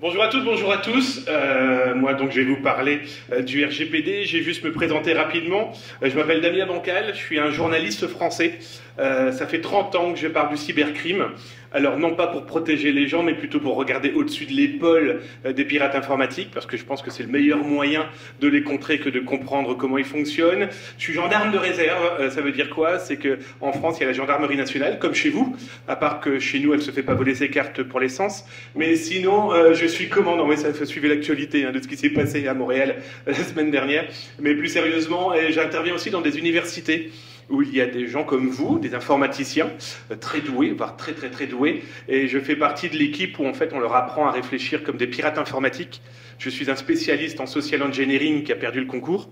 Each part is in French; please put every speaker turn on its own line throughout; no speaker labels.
Bonjour à toutes, bonjour à tous. Moi, donc, je vais vous parler du RGPD. J'ai juste me présenter rapidement. Je m'appelle Damien Bancal, je suis un journaliste français. Ça fait 30 ans que je parle du cybercrime. Alors, non pas pour protéger les gens, mais plutôt pour regarder au-dessus de l'épaule des pirates informatiques, parce que je pense que c'est le meilleur moyen de les contrer que de comprendre comment ils fonctionnent. Je suis gendarme de réserve. Ça veut dire quoi? C'est que en France, il y a la gendarmerie nationale, comme chez vous, à part que chez nous, elle se fait pas voler ses cartes pour l'essence. Mais sinon, je suis commandant. Oui, ça faut suivre l'actualité de ce qui s'est passé à Montréal la semaine dernière. Mais plus sérieusement, j'interviens aussi dans des universités où il y a des gens comme vous, des informaticiens très doués, voire très doués, et je fais partie de l'équipe où en fait on leur apprend à réfléchir comme des pirates informatiques. Je suis un spécialiste en social engineering qui a perdu le concours,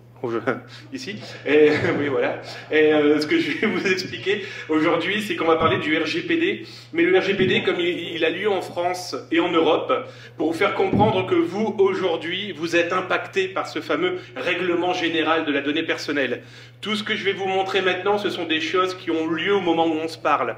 ici, et oui voilà. Et ce que je vais vous expliquer aujourd'hui, c'est qu'on va parler du RGPD, mais le RGPD comme il a lieu en France et en Europe, pour vous faire comprendre que vous, aujourd'hui, vous êtes impacté par ce fameux règlement général de la donnée personnelle. Tout ce que je vais vous montrer maintenant, ce sont des choses qui ont lieu au moment où on se parle.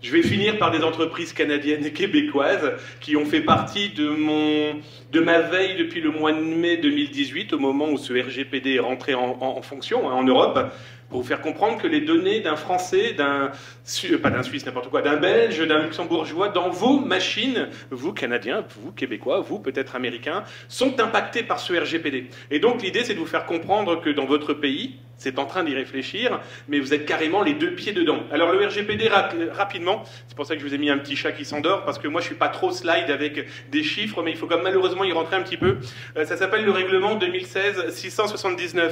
Je vais finir par des entreprises canadiennes et québécoises qui ont fait partie de ma veille depuis le mois de mai 2018, au moment où ce RGPD est rentré en fonction en Europe, pour vous faire comprendre que les données d'un Français, pas d'un Suisse, n'importe quoi, d'un Belge, d'un Luxembourgeois, dans vos machines, vous Canadiens, vous Québécois, vous peut-être Américains, sont impactés par ce RGPD. Et donc l'idée c'est de vous faire comprendre que dans votre pays, c'est en train d'y réfléchir, mais vous êtes carrément les deux pieds dedans. Alors le RGPD, rapidement, c'est pour ça que je vous ai mis un petit chat qui s'endort, parce que moi je suis pas trop slide avec des chiffres, mais il faut quand même malheureusement y rentrer un petit peu. Ça s'appelle le règlement 2016-679.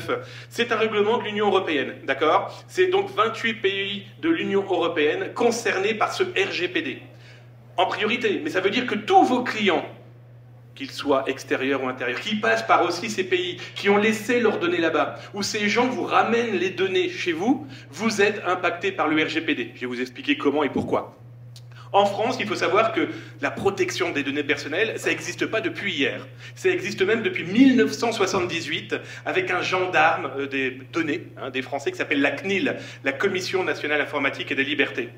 C'est un règlement de l'Union européenne, d'accord? C'est donc 28 pays de l'Union européenne concernés par ce RGPD. En priorité, mais ça veut dire que tous vos clients, qu'ils soient extérieurs ou intérieurs, qui passent par aussi ces pays, qui ont laissé leurs données là-bas, où ces gens vous ramènent les données chez vous, vous êtes impacté par le RGPD. Je vais vous expliquer comment et pourquoi. En France, il faut savoir que la protection des données personnelles, ça n'existe pas depuis hier. Ça existe même depuis 1978 avec un gendarme des données, des Français, qui s'appelle la CNIL, la Commission nationale informatique et des libertés.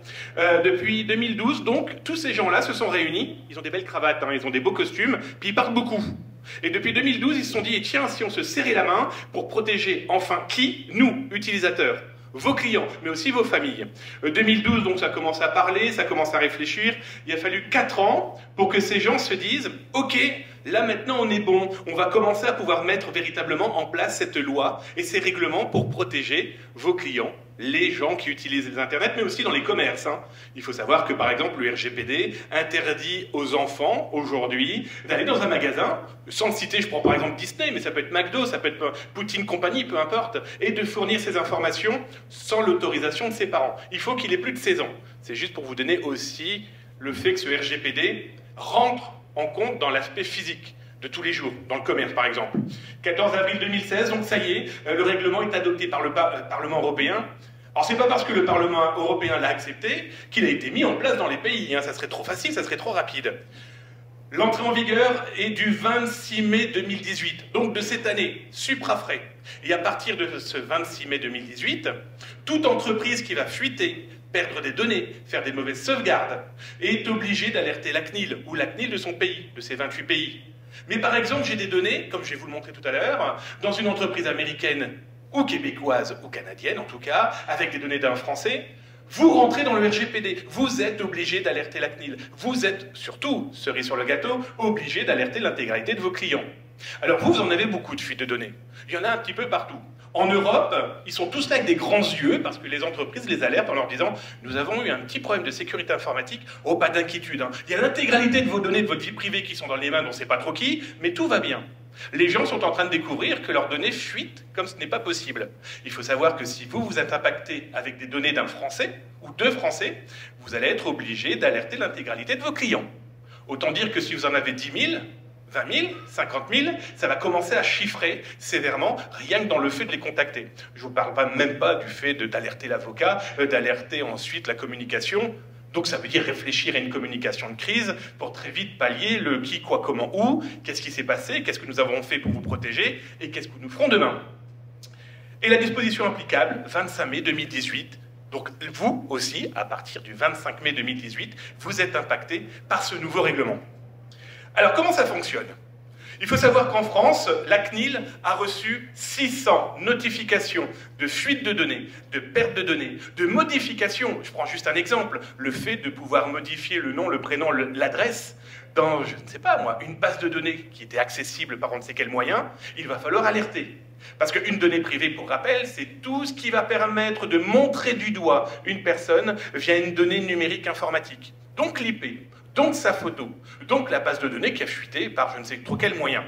Depuis 2012, donc, tous ces gens-là se sont réunis, ils ont des belles cravates, ils ont des beaux costumes, puis ils parlent beaucoup. Et depuis 2012, ils se sont dit, tiens, si on se serrait la main pour protéger enfin qui? Nous, utilisateurs. Vos clients, mais aussi vos familles. 2012, donc ça commence à parler, ça commence à réfléchir. Il a fallu 4 ans pour que ces gens se disent « Ok, là maintenant on est bon, on va commencer à pouvoir mettre véritablement en place cette loi et ces règlements pour protéger vos clients, les gens qui utilisent les internets, mais aussi dans les commerces. Il faut savoir que par exemple le RGPD interdit aux enfants aujourd'hui d'aller dans un magasin, sans le citer, je prends par exemple Disney, mais ça peut être McDo, ça peut être Poutine Compagnie, peu importe, et de fournir ces informations sans l'autorisation de ses parents. Il faut qu'il ait plus de 16 ans. C'est juste pour vous donner aussi le fait que ce RGPD rentre en compte dans l'aspect physique de tous les jours, dans le commerce par exemple. 14 avril 2016, donc ça y est, le règlement est adopté par le Parlement européen. Alors c'est pas parce que le Parlement européen l'a accepté qu'il a été mis en place dans les pays, ça serait trop facile, ça serait trop rapide. L'entrée en vigueur est du 26 mai 2018, donc de cette année, supra-frais. Et à partir de ce 26 mai 2018, toute entreprise qui va fuiter, perdre des données, faire des mauvaises sauvegardes, est obligée d'alerter la CNIL, ou la CNIL de son pays, de ses 28 pays. Mais par exemple, j'ai des données, comme je vais vous le montrer tout à l'heure, dans une entreprise américaine, ou québécoise, ou canadienne en tout cas, avec des données d'un Français. Vous rentrez dans le RGPD, vous êtes obligé d'alerter la CNIL. Vous êtes, surtout, cerise sur le gâteau, obligé d'alerter l'intégralité de vos clients. Alors vous en avez beaucoup de fuites de données. Il y en a un petit peu partout. En Europe, ils sont tous là avec des grands yeux parce que les entreprises les alertent en leur disant « Nous avons eu un petit problème de sécurité informatique, oh pas d'inquiétude. Il y a l'intégralité de vos données de votre vie privée qui sont dans les mains dont on ne sait pas trop qui, mais tout va bien. » Les gens sont en train de découvrir que leurs données fuitent comme ce n'est pas possible. Il faut savoir que si vous êtes impacté avec des données d'un Français ou deux Français, vous allez être obligé d'alerter l'intégralité de vos clients. Autant dire que si vous en avez 10 000, 20 000, 50 000, ça va commencer à chiffrer sévèrement, rien que dans le fait de les contacter. Je ne vous parle même pas du fait d'alerter l'avocat, d'alerter ensuite la communication. Donc ça veut dire réfléchir à une communication de crise pour très vite pallier le qui, quoi, comment, où, qu'est-ce qui s'est passé, qu'est-ce que nous avons fait pour vous protéger et qu'est-ce que nous ferons demain. Et la disposition applicable, 25 mai 2018, donc vous aussi, à partir du 25 mai 2018, vous êtes impacté par ce nouveau règlement. Alors comment ça fonctionne? Il faut savoir qu'en France, la CNIL a reçu 600 notifications de fuite de données, de perte de données, de modifications. Je prends juste un exemple, le fait de pouvoir modifier le nom, le prénom, l'adresse dans, je ne sais pas moi, une base de données qui était accessible par on ne sait quel moyen, il va falloir alerter. Parce qu'une donnée privée, pour rappel, c'est tout ce qui va permettre de montrer du doigt une personne via une donnée numérique informatique. Donc l'IP. Donc sa photo, donc la base de données qui a fuité par je ne sais trop quel moyen.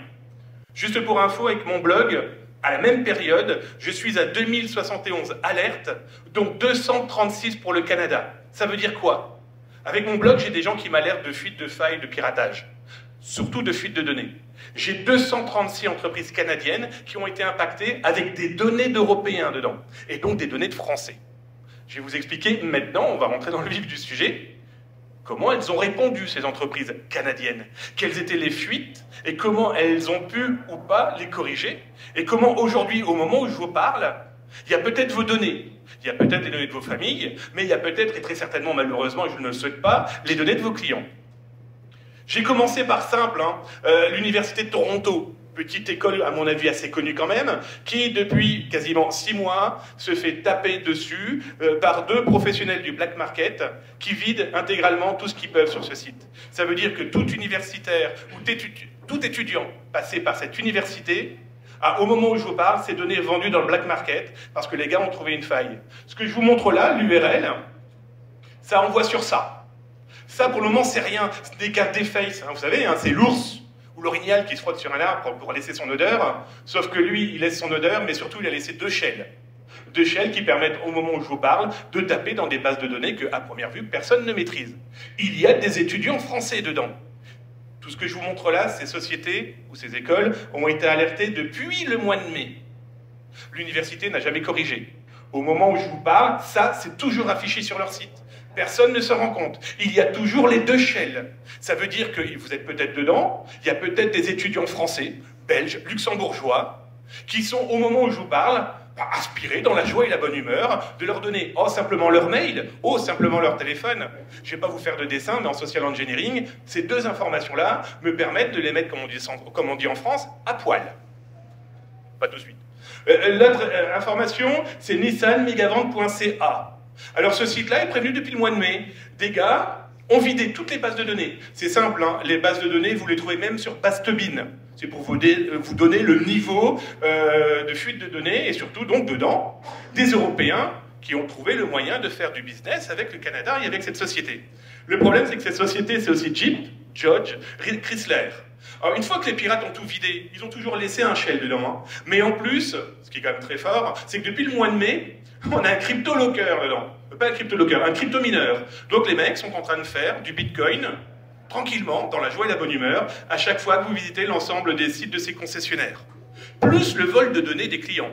Juste pour info, avec mon blog, à la même période, je suis à 2071 alertes, donc 236 pour le Canada. Ça veut dire quoi? Avec mon blog, j'ai des gens qui m'alertent de fuite de failles, de piratage, surtout de fuite de données. J'ai 236 entreprises canadiennes qui ont été impactées avec des données d'Européens dedans, et donc des données de Français. Je vais vous expliquer maintenant, on va rentrer dans le vif du sujet, comment elles ont répondu, ces entreprises canadiennes, quelles étaient les fuites, et comment elles ont pu ou pas les corriger, et comment aujourd'hui, au moment où je vous parle, il y a peut-être vos données, il y a peut-être les données de vos familles, mais il y a peut-être, et très certainement, malheureusement, et je ne le souhaite pas, les données de vos clients. J'ai commencé par simple, l'Université de Toronto, petite école, à mon avis, assez connue quand même, qui, depuis quasiment 6 mois, se fait taper dessus par 2 professionnels du black market qui vident intégralement tout ce qu'ils peuvent sur ce site. Ça veut dire que tout universitaire ou tout étudiant passé par cette université a, au moment où je vous parle, ces données vendues dans le black market parce que les gars ont trouvé une faille. Ce que je vous montre là, l'URL, ça envoie sur ça. Ça, pour le moment, c'est rien. Ce n'est qu'un deface. Vous savez, c'est l'ours ou l'orignal qui se frotte sur un arbre pour laisser son odeur, sauf que lui, il laisse son odeur, mais surtout, il a laissé 2 shells. 2 shells qui permettent, au moment où je vous parle, de taper dans des bases de données que, à première vue, personne ne maîtrise. Il y a des étudiants français dedans. Tout ce que je vous montre là, ces sociétés ou ces écoles ont été alertées depuis le mois de mai. L'université n'a jamais corrigé. Au moment où je vous parle, ça, c'est toujours affiché sur leur site. Personne ne s'en rend compte. Il y a toujours les 2 shells. Ça veut dire que vous êtes peut-être dedans, il y a peut-être des étudiants français, belges, luxembourgeois, qui sont, au moment où je vous parle, aspirés dans la joie et la bonne humeur, de leur donner simplement leur mail, simplement leur téléphone. Je ne vais pas vous faire de dessin, mais en social engineering, ces 2 informations-là me permettent de les mettre, comme on dit en France, à poil. Pas tout de suite. L'autre information, c'est nissanmegavente.ca. Alors ce site-là est prévenu depuis le mois de mai. Des gars ont vidé toutes les bases de données. C'est simple, les bases de données, vous les trouvez même sur Bastebin. C'est pour vous donner le niveau de fuite de données et surtout, donc, dedans, des Européens qui ont trouvé le moyen de faire du business avec le Canada et avec cette société. Le problème, c'est que cette société, c'est aussi Jeep, Dodge, Chrysler. Alors, une fois que les pirates ont tout vidé, ils ont toujours laissé un shell dedans. Mais en plus, ce qui est quand même très fort, c'est que depuis le mois de mai, on a un crypto-locker dedans. Pas un crypto-locker, un crypto-mineur. Donc les mecs sont en train de faire du bitcoin, tranquillement, dans la joie et la bonne humeur, à chaque fois que vous visitez l'ensemble des sites de ces concessionnaires. Plus le vol de données des clients.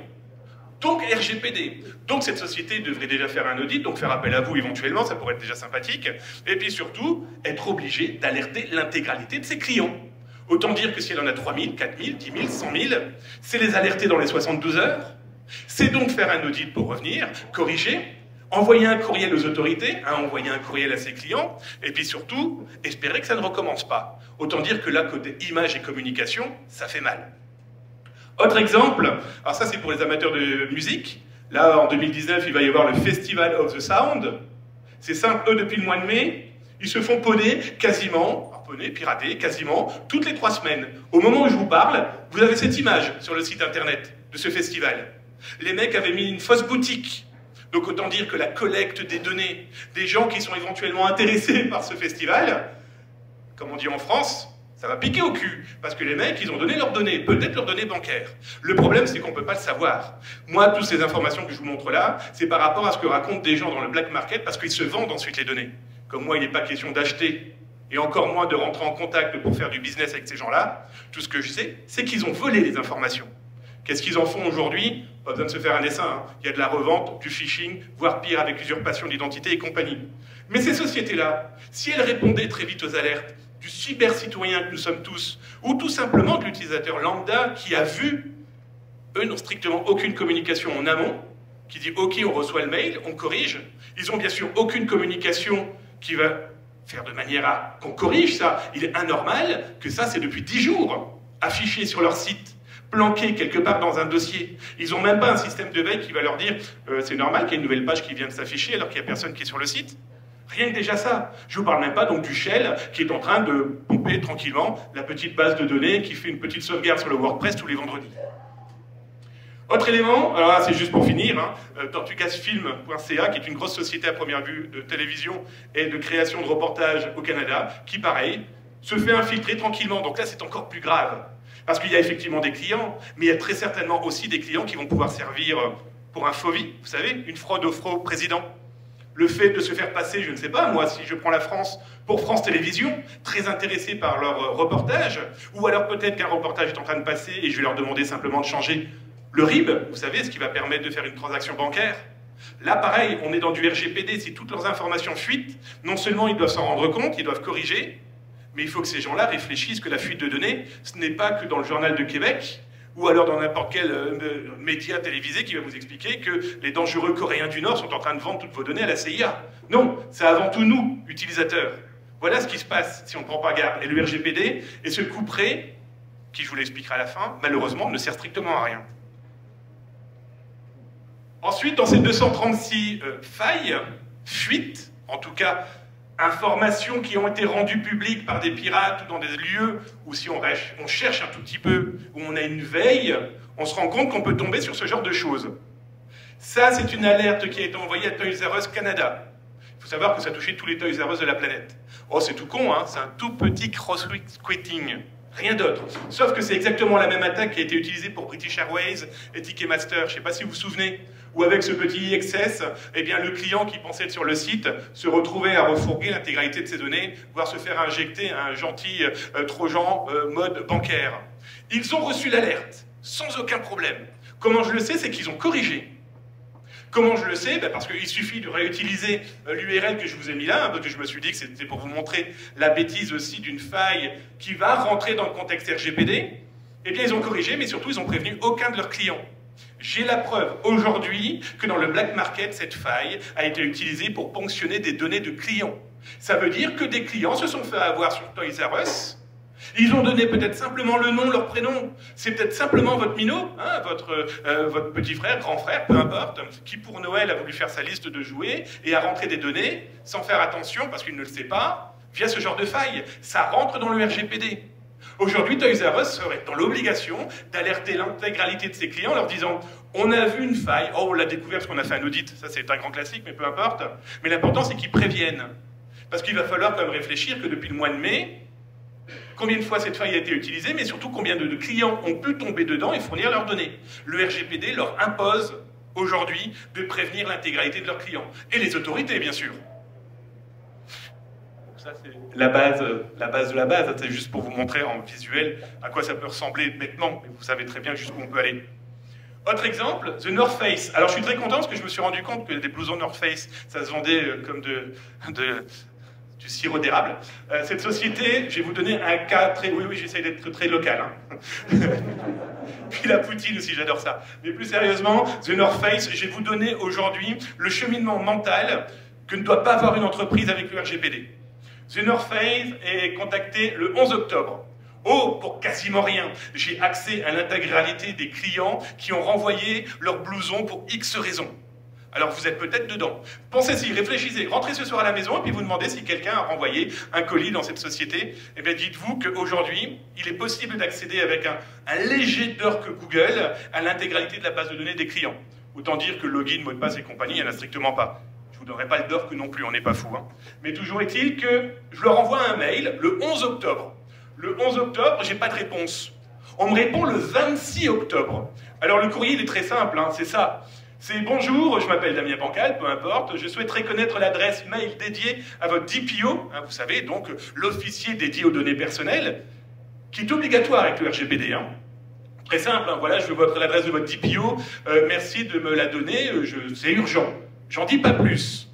Donc RGPD. Donc cette société devrait déjà faire un audit, donc faire appel à vous éventuellement, ça pourrait être déjà sympathique. Et puis surtout, être obligé d'alerter l'intégralité de ses clients. Autant dire que si elle en a 3000, 4000, 10 000, 100 000, c'est les alerter dans les 72 heures. C'est donc faire un audit pour revenir, corriger, envoyer un courriel aux autorités, envoyer un courriel à ses clients, et puis surtout, espérer que ça ne recommence pas. Autant dire que là, côté image et communication, ça fait mal. Autre exemple, alors ça c'est pour les amateurs de musique. Là, en 2019, il va y avoir le Festival of the Sound. C'est simple, eux, depuis le mois de mai, ils se font poder quasiment, pirater quasiment, toutes les 3 semaines. Au moment où je vous parle, vous avez cette image sur le site internet de ce festival. Les mecs avaient mis une fausse boutique. Donc autant dire que la collecte des données des gens qui sont éventuellement intéressés par ce festival, comme on dit en France, ça va piquer au cul. Parce que les mecs, ils ont donné leurs données, peut-être leurs données bancaires. Le problème, c'est qu'on ne peut pas le savoir. Moi, toutes ces informations que je vous montre là, c'est par rapport à ce que racontent des gens dans le black market, parce qu'ils se vendent ensuite les données. Comme moi, il n'est pas question d'acheter, et encore moins de rentrer en contact pour faire du business avec ces gens-là. Tout ce que je sais, c'est qu'ils ont volé les informations. Qu'est-ce qu'ils en font aujourd'hui? Pas besoin de se faire un dessin. Il y a de la revente, du phishing, voire pire avec l'usurpation d'identité et compagnie. Mais ces sociétés-là, si elles répondaient très vite aux alertes du cyber-citoyen que nous sommes tous, ou tout simplement de l'utilisateur lambda qui a vu, eux n'ont strictement aucune communication en amont, qui dit « Ok, on reçoit le mail, on corrige », ils n'ont bien sûr aucune communication qui va faire de manière à qu'on corrige ça. Il est anormal que ça, c'est depuis 10 jours, affiché sur leur site, planqué quelque part dans un dossier. Ils n'ont même pas un système de veille qui va leur dire c'est normal qu'il y ait une nouvelle page qui vient de s'afficher alors qu'il n'y a personne qui est sur le site. Rien que déjà ça. Je vous parle même pas donc du shell qui est en train de pomper tranquillement la petite base de données qui fait une petite sauvegarde sur le WordPress tous les vendredis. Autre élément, alors là c'est juste pour finir, tortugasfilm.ca qui est une grosse société à première vue de télévision et de création de reportages au Canada, qui pareil, se fait infiltrer tranquillement. Donc là c'est encore plus grave. Parce qu'il y a effectivement des clients, mais il y a très certainement aussi des clients qui vont pouvoir servir pour un FOVI, vous savez, une fraude au président. Le fait de se faire passer, je ne sais pas, moi, si je prends la France pour France Télévisions, très intéressé par leur reportage, ou alors peut-être qu'un reportage est en train de passer et je vais leur demander simplement de changer le RIB, vous savez, ce qui va permettre de faire une transaction bancaire. Là, pareil, on est dans du RGPD, si toutes leurs informations fuitent, non seulement ils doivent s'en rendre compte, ils doivent corriger, mais il faut que ces gens-là réfléchissent que la fuite de données, ce n'est pas que dans le Journal de Québec, ou alors dans n'importe quel média télévisé qui va vous expliquer que les dangereux Coréens du Nord sont en train de vendre toutes vos données à la CIA. Non, c'est avant tout nous, utilisateurs. Voilà ce qui se passe si on ne prend pas garde. Et le RGPD et ce couperet, qui je vous l'expliquerai à la fin, malheureusement ne sert strictement à rien. Ensuite, dans ces 236 failles, fuites, en tout cas informations qui ont été rendues publiques par des pirates ou dans des lieux où si on cherche un tout petit peu, où on a une veille, on se rend compte qu'on peut tomber sur ce genre de choses. Ça, c'est une alerte qui a été envoyée à Toys R Us Canada. Il faut savoir que ça touchait tous les Toys R Us de la planète. Oh, c'est tout con, hein, c'est un tout petit cross-quitting. Rien d'autre. Sauf que c'est exactement la même attaque qui a été utilisée pour British Airways et Ticketmaster. Je ne sais pas si vous vous souvenez. Où avec ce petit XS, eh bien, le client qui pensait être sur le site se retrouvait à refourguer l'intégralité de ses données, voire se faire injecter un gentil trojan mode bancaire. Ils ont reçu l'alerte, sans aucun problème. Comment je le sais? C'est qu'ils ont corrigé. Comment je le sais? Parce qu'il suffit de réutiliser l'URL que je vous ai mis là, parce que je me suis dit que c'était pour vous montrer la bêtise aussi d'une faille qui va rentrer dans le contexte RGPD. Eh bien, ils ont corrigé, mais surtout, ils n'ont prévenu aucun de leurs clients. J'ai la preuve aujourd'hui que dans le black market, cette faille a été utilisée pour ponctionner des données de clients. Ça veut dire que des clients se sont fait avoir sur Toys R Us. Ils ont donné peut-être simplement le nom, leur prénom. C'est peut-être simplement votre minot, hein, votre petit frère, grand frère, peu importe, qui pour Noël a voulu faire sa liste de jouets et a rentré des données sans faire attention parce qu'il ne le sait pas, via ce genre de faille. Ça rentre dans le RGPD. Aujourd'hui, Toys R Us serait dans l'obligation d'alerter l'intégralité de ses clients en leur disant « On a vu une faille, oh, on l'a découvert parce qu'on a fait un audit, ça c'est un grand classique, mais peu importe. » Mais l'important, c'est qu'ils préviennent. Parce qu'il va falloir quand même réfléchir que depuis le mois de mai, combien de fois cette faille a été utilisée, mais surtout combien de clients ont pu tomber dedans et fournir leurs données. Le RGPD leur impose aujourd'hui de prévenir l'intégralité de leurs clients. Et les autorités, bien sûr. Ça, c'est la base de la base. C'est juste pour vous montrer en visuel à quoi ça peut ressembler bêtement. Mais vous savez très bien jusqu'où on peut aller. Autre exemple, The North Face. Alors, je suis très content parce que je me suis rendu compte que des blousons North Face, ça se vendait comme du sirop d'érable. Cette société, je vais vous donner un cas très... Oui, j'essaie d'être très local. Hein. Puis la poutine aussi, j'adore ça. Mais plus sérieusement, The North Face, je vais vous donner aujourd'hui le cheminement mental que ne doit pas avoir une entreprise avec le RGPD. The North Face est contacté le 11 octobre. Oh, pour quasiment rien. J'ai accès à l'intégralité des clients qui ont renvoyé leur blouson pour X raisons. Alors vous êtes peut-être dedans. Pensez-y, réfléchissez, rentrez ce soir à la maison et puis vous demandez si quelqu'un a renvoyé un colis dans cette société. Eh bien dites-vous qu'aujourd'hui, il est possible d'accéder avec un léger dork Google à l'intégralité de la base de données des clients. Autant dire que login, mot de passe et compagnie, il n'y en a strictement pas. Je ne vous donnerai pas le dork non plus, on n'est pas fou. Hein. Mais toujours est-il que je leur envoie un mail le 11 octobre. Le 11 octobre, j'ai pas de réponse. On me répond le 26 octobre. Alors le courrier, il est très simple, hein, c'est ça. C'est « Bonjour, je m'appelle Damien Bancal, peu importe, je souhaiterais connaître l'adresse mail dédiée à votre DPO, hein, vous savez, donc l'officier dédié aux données personnelles, qui est obligatoire avec le RGPD. Hein. Très simple, hein, voilà, je veux l'adresse de votre DPO, merci de me la donner, c'est urgent. J'en dis pas plus.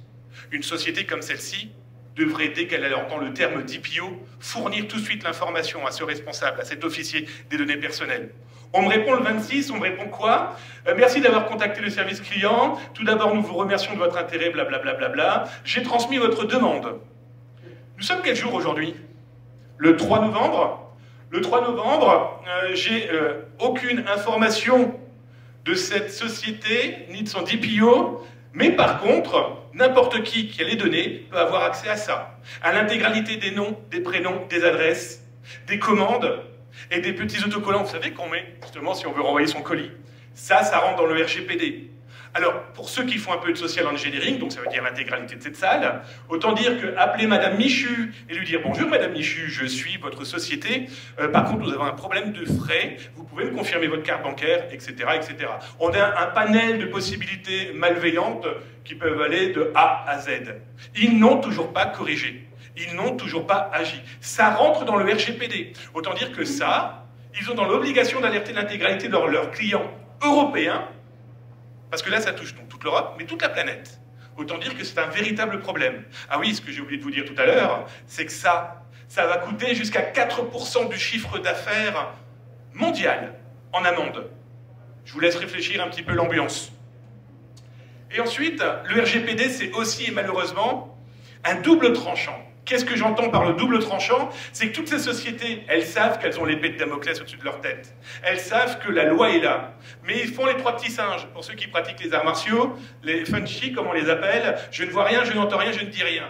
Une société comme celle-ci devrait, dès qu'elle entend le terme DPO, fournir tout de suite l'information à ce responsable, à cet officier des données personnelles. On me répond le 26, on me répond quoi? Merci d'avoir contacté le service client. Tout d'abord, nous vous remercions de votre intérêt, blablabla. J'ai transmis votre demande. Nous sommes quel jour aujourd'hui? Le 3 novembre. Le 3 novembre, j'ai aucune information de cette société, ni de son DPO, mais par contre, n'importe qui a les données peut avoir accès à ça, à l'intégralité des noms, des prénoms, des adresses, des commandes et des petits autocollants, vous savez, qu'on met justement si on veut renvoyer son colis. Ça rentre dans le RGPD. Alors, pour ceux qui font un peu de social engineering, donc ça veut dire l'intégralité de cette salle, autant dire que appeler Madame Michu et lui dire « Bonjour Madame Michu, je suis votre société, par contre nous avons un problème de frais, vous pouvez me confirmer votre carte bancaire, etc. etc. » On a un panel de possibilités malveillantes qui peuvent aller de A à Z. Ils n'ont toujours pas corrigé, ils n'ont toujours pas agi. Ça rentre dans le RGPD. Autant dire que ça, ils ont dans l'obligation d'alerter l'intégralité de leurs clients européens, parce que là, ça touche donc toute l'Europe, mais toute la planète. Autant dire que c'est un véritable problème. Ah oui, ce que j'ai oublié de vous dire tout à l'heure, c'est que ça va coûter jusqu'à 4% du chiffre d'affaires mondial en amende. Je vous laisse réfléchir un petit peu l'ambiance. Et ensuite, le RGPD, c'est aussi, et malheureusement, un double tranchant. Qu'est-ce que j'entends par le double tranchant? C'est que toutes ces sociétés, elles savent qu'elles ont l'épée de Damoclès au-dessus de leur tête. Elles savent que la loi est là. Mais ils font les trois petits singes. Pour ceux qui pratiquent les arts martiaux, les funchi, comme on les appelle, je ne vois rien, je n'entends rien, je ne dis rien.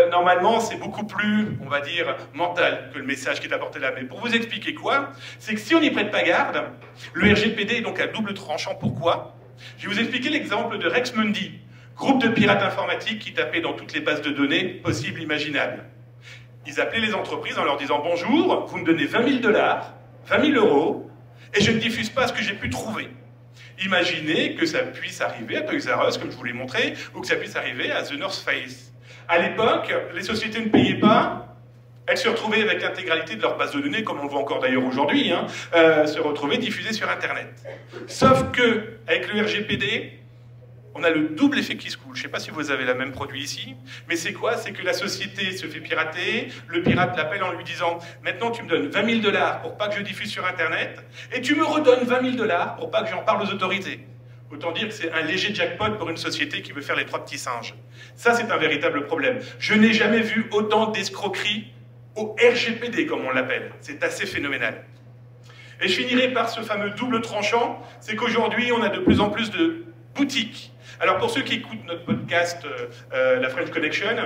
Normalement, c'est beaucoup plus, on va dire, mental que le message qui est apporté là. Mais pour vous expliquer quoi, c'est que si on n'y prête pas garde, le RGPD est donc à double tranchant. Pourquoi? Je vais vous expliquer l'exemple de Rex Mundi. Groupe de pirates informatiques qui tapaient dans toutes les bases de données possibles, imaginables. Ils appelaient les entreprises en leur disant « Bonjour, vous me donnez 20 000 $, 20 000 €, et je ne diffuse pas ce que j'ai pu trouver. » Imaginez que ça puisse arriver à Toys R Us, comme je vous l'ai montré, ou que ça puisse arriver à The North Face. À l'époque, les sociétés ne payaient pas, elles se retrouvaient avec l'intégralité de leur base de données, comme on le voit encore d'ailleurs aujourd'hui, se retrouvaient diffusées sur Internet. Sauf que, avec le RGPD, on a le double effet qui se coule. Je ne sais pas si vous avez le même produit ici, mais c'est quoi? C'est que la société se fait pirater, le pirate l'appelle en lui disant « Maintenant, tu me donnes 20 000 $ pour pas que je diffuse sur Internet, et tu me redonnes 20 000 $ pour pas que j'en parle aux autorités. » Autant dire que c'est un léger jackpot pour une société qui veut faire les trois petits singes. Ça, c'est un véritable problème. Je n'ai jamais vu autant d'escroqueries au RGPD, comme on l'appelle. C'est assez phénoménal. Et je finirai par ce fameux double tranchant, c'est qu'aujourd'hui, on a de plus en plus de boutiques. Alors pour ceux qui écoutent notre podcast, la French Connection,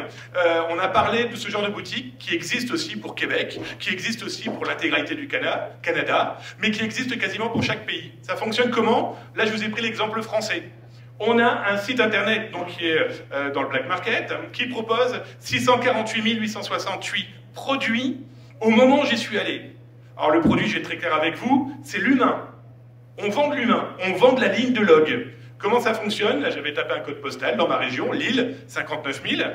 on a parlé de ce genre de boutique qui existe aussi pour Québec, qui existe aussi pour l'intégralité du Canada, mais qui existe quasiment pour chaque pays. Ça fonctionne comment? Là, je vous ai pris l'exemple français. On a un site internet donc, qui est dans le black market, qui propose 648 868 produits au moment où j'y suis allé. Alors le produit, je vais être très clair avec vous, c'est l'humain. On vend de l'humain, on vend de la ligne de log. Comment ça fonctionne? Là, j'avais tapé un code postal dans ma région, Lille, 59 000,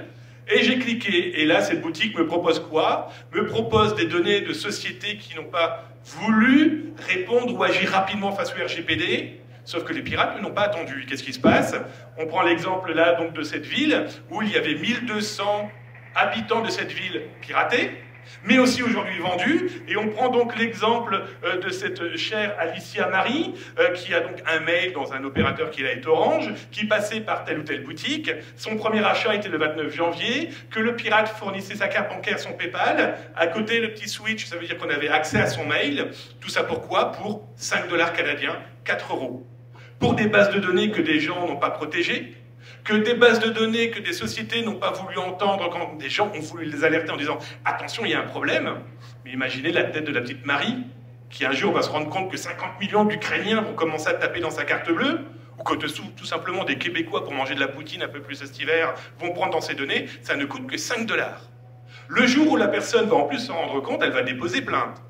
et j'ai cliqué. Et là, cette boutique me propose quoi? Me propose des données de sociétés qui n'ont pas voulu répondre ou agir rapidement face au RGPD, sauf que les pirates n'ont pas attendu. Qu'est-ce qui se passe? On prend l'exemple là donc de cette ville, où il y avait 1200 habitants de cette ville piratés, mais aussi aujourd'hui vendus, et on prend donc l'exemple de cette chère Alicia Marie, qui a donc un mail dans un opérateur qui est Orange, qui passait par telle ou telle boutique, son premier achat était le 29 janvier, que le pirate fournissait sa carte bancaire, son PayPal, à côté le petit switch, ça veut dire qu'on avait accès à son mail, tout ça pourquoi? Pour 5 $ canadiens, 4 €. Pour des bases de données que des gens n'ont pas protégées, que des bases de données que des sociétés n'ont pas voulu entendre quand des gens ont voulu les alerter en disant « Attention, il y a un problème ». Mais imaginez la tête de la petite Marie, qui un jour va se rendre compte que 50 millions d'Ukrainiens vont commencer à taper dans sa carte bleue, ou que tout simplement des Québécois pour manger de la poutine un peu plus cet hiver vont prendre dans ces données, ça ne coûte que 5 $. Le jour où la personne va en plus s'en rendre compte, elle va déposer plainte.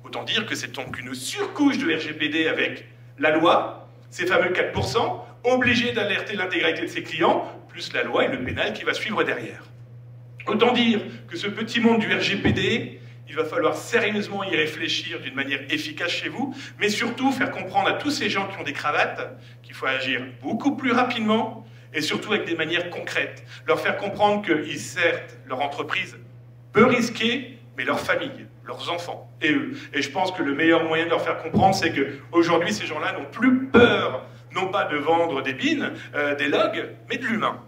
Autant dire que c'est donc une surcouche de RGPD avec la loi, ces fameux 4%, obligé d'alerter l'intégralité de ses clients, plus la loi et le pénal qui va suivre derrière. Autant dire que ce petit monde du RGPD, il va falloir sérieusement y réfléchir d'une manière efficace chez vous, mais surtout faire comprendre à tous ces gens qui ont des cravates qu'il faut agir beaucoup plus rapidement et surtout avec des manières concrètes. Leur faire comprendre que, certes, leur entreprise peut risquer, mais leur famille, leurs enfants et eux. Et je pense que le meilleur moyen de leur faire comprendre, c'est qu'aujourd'hui, ces gens-là n'ont plus peur non pas de vendre des bins, des logs, mais de l'humain.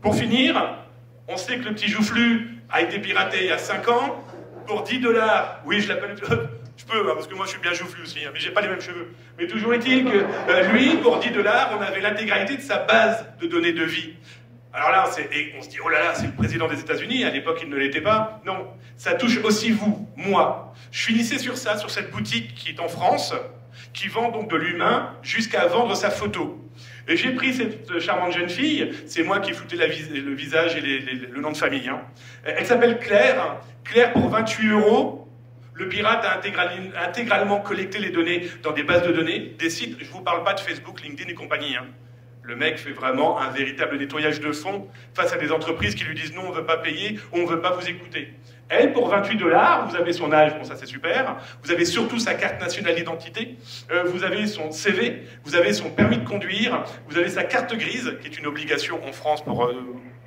Pour finir, on sait que le petit joufflu a été piraté il y a 5 ans pour 10 $. Oui, je l'appelle... Je peux, hein, parce que moi je suis bien joufflu aussi, hein, mais j'ai pas les mêmes cheveux. Mais toujours est-il que lui, pour 10 $, on avait l'intégralité de sa base de données de vie. Alors là, et on se dit, oh là là, c'est le président des États-Unis, à l'époque il ne l'était pas. Non, ça touche aussi vous, moi. Je finissais sur ça, sur cette boutique qui est en France, qui vend donc de l'humain jusqu'à vendre sa photo. Et j'ai pris cette charmante jeune fille, c'est moi qui floutais le visage et le nom de famille. Hein. Elle s'appelle Claire. Claire, pour 28 €, le pirate a intégralement collecté les données dans des bases de données, des sites, je ne vous parle pas de Facebook, LinkedIn et compagnie. Hein. Le mec fait vraiment un véritable nettoyage de fond face à des entreprises qui lui disent non, on ne veut pas payer ou on ne veut pas vous écouter. Elle, pour 28 $, vous avez son âge, bon ça c'est super, vous avez surtout sa carte nationale d'identité, vous avez son CV, vous avez son permis de conduire, vous avez sa carte grise, qui est une obligation en France pour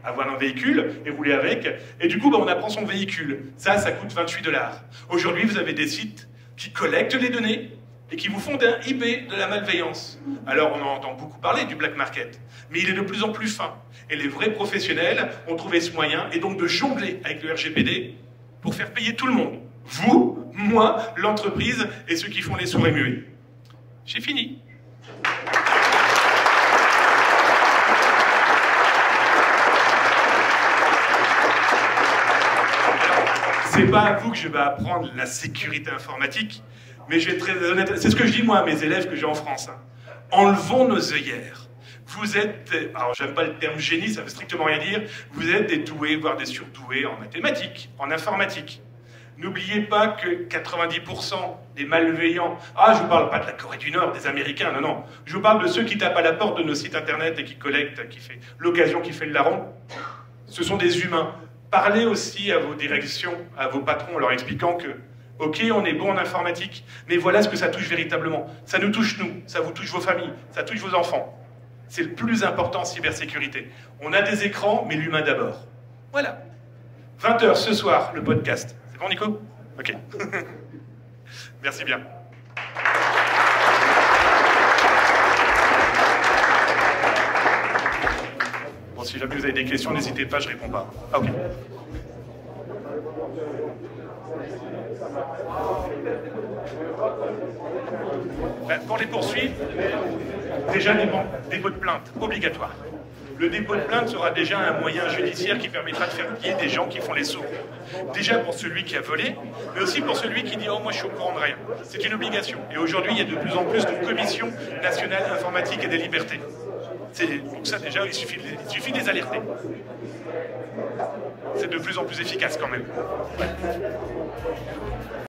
avoir un véhicule et rouler avec, et du coup on apprend son véhicule. Ça coûte 28 $. Aujourd'hui vous avez des sites qui collectent les données et qui vous font un eBay de la malveillance. Alors on en entend beaucoup parler du black market, mais il est de plus en plus fin. Et les vrais professionnels ont trouvé ce moyen, et donc de jongler avec le RGPD pour faire payer tout le monde. Vous, moi, l'entreprise et ceux qui font les sourds et muets. J'ai fini. C'est pas à vous que je vais apprendre la sécurité informatique, mais je vais être très honnête, c'est ce que je dis moi à mes élèves que j'ai en France. Hein. Enlevons nos œillères. Vous êtes, alors j'aime pas le terme génie, ça veut strictement rien dire, vous êtes des doués, voire des surdoués en mathématiques, en informatique. N'oubliez pas que 90% des malveillants, je vous parle pas de la Corée du Nord, des Américains, non, non, je vous parle de ceux qui tapent à la porte de nos sites internet et qui collectent, qui fait l'occasion qui fait le larron, ce sont des humains. Parlez aussi à vos directions, à vos patrons, en leur expliquant que, ok, on est bon en informatique, mais voilà ce que ça touche véritablement. Ça nous touche nous, ça vous touche vos familles, ça touche vos enfants. C'est le plus important en cybersécurité. On a des écrans, mais l'humain d'abord. Voilà. 20 h ce soir, le podcast. C'est bon, Nico? Ok. Merci bien. Bon, si jamais vous avez des questions, n'hésitez pas, je réponds pas. Ah, ok. Pour les poursuites, déjà dépôt de plainte obligatoire. Le dépôt de plainte sera déjà un moyen judiciaire qui permettra de faire plier des gens qui font les sauts. Déjà pour celui qui a volé, mais aussi pour celui qui dit « Oh, moi je suis au courant de rien ». C'est une obligation. Et aujourd'hui, il y a de plus en plus de commissions nationales informatiques et des libertés. Donc ça déjà, il suffit de les alerter. C'est de plus en plus efficace quand même. Ouais.